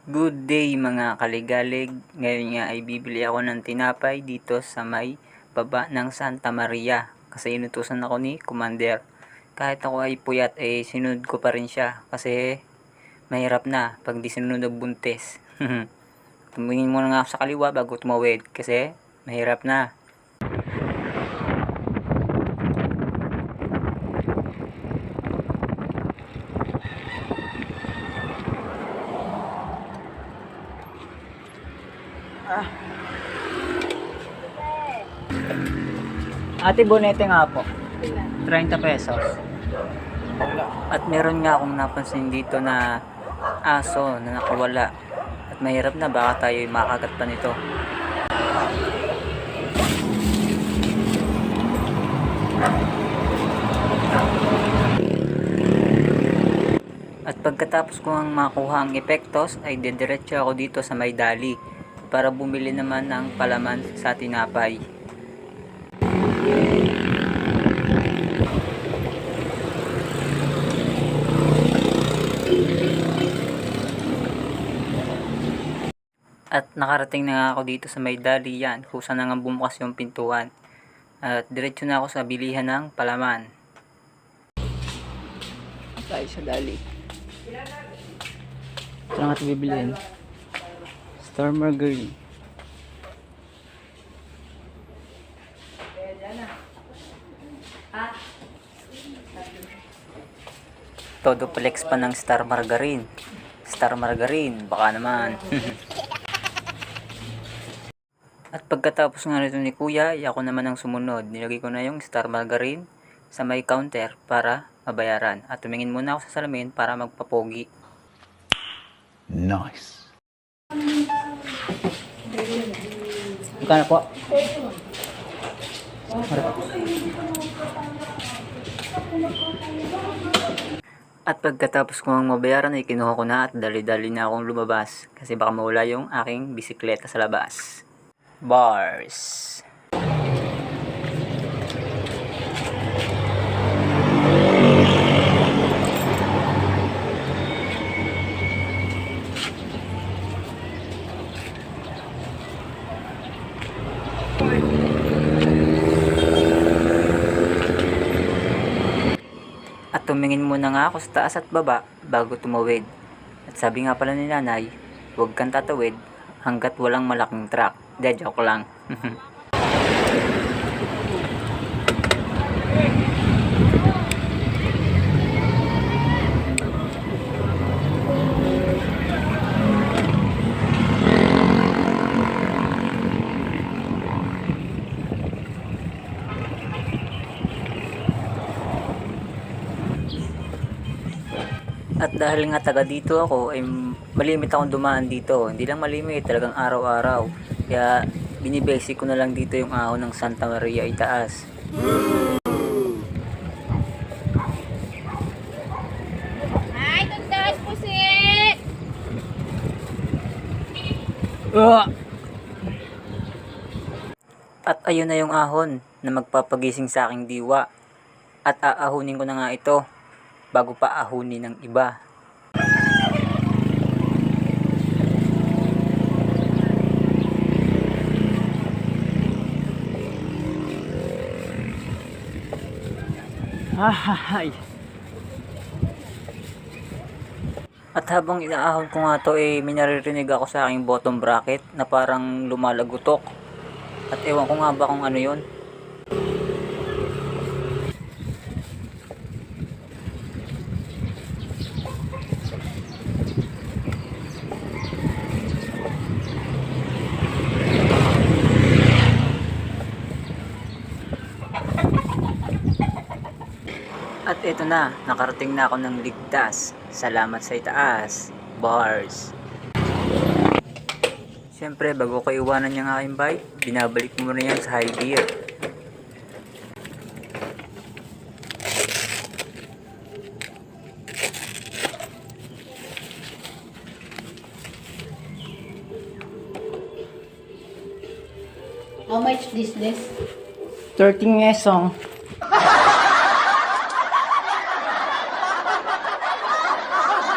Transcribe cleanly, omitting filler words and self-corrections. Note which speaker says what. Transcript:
Speaker 1: Good day mga kaligalig. Ngayon nga ay bibili ako ng tinapay dito sa may baba ng Santa Maria. Kasi inutusan ako ni Commander. Kahit ako ay puyat sinunod ko pa rin siya. Kasi mahirap na pag di sinunod ng buntis. Tumingin muna nga ako sa kaliwa bago tumawid. Kasi mahirap na. Ate, bonete nga po. 30 pesos. At meron nga akong napansin dito na aso na nakawala. At mahirap na, baka tayo makagat pa nito. At pagkatapos ko ang makuha ang epektos ay didiretso ako dito sa may dali para bumili naman ng palaman sa tinapay. At nakarating na nga ako dito sa may dali yan, kung saan nga bumukas yung pintuan. At diretso na ako sa bilihan ng palaman. Tayo sa dali. Ito na natin bibilihin. Star Margarine. Todo flex pa ng Star Margarine. Star Margarine, baka naman. At pagkatapos nga nito ni Kuya, ako naman ang sumunod. Nilagay ko na yung Star Margarine sa may counter para mabayaran. At tumingin muna ako sa salamin para magpapogi.
Speaker 2: Nice.
Speaker 1: Magkano po? At pagkatapos ko ang mabayaran ay kinuha ko na at dali-dali na akong lumabas. Kasi baka mawala yung aking bisikleta sa labas. Bars. At tumingin muna nga ako sa taas at baba bago tumawid. At sabi nga pala ni nanay, huwag kang tatawid hanggat walang malaking truck. De, joke lang. At dahil nga taga dito ako, ay malimit akong dumaan dito. Hindi lang malimit, talagang araw-araw. Kaya binibasic ko na lang dito yung ahon ng Santa Maria itaas.
Speaker 3: Ay, tundas pusit!
Speaker 1: At ayun na yung ahon na magpapagising sa aking diwa. At aahunin ko na nga ito bago pa ahunin ng iba. Ay. At habang inaahon ko nga to may naririnig ako sa aking bottom bracket na parang lumalagutok. At ewan ko nga ba kung ano yun. At eto na, nakarating na ako ng ligtas. Salamat sa itaas. Bars. Siyempre, bago ko iwanan yung aking bike, binabalik mo muna yan sa high gear.
Speaker 3: How much this?
Speaker 1: 13 esong.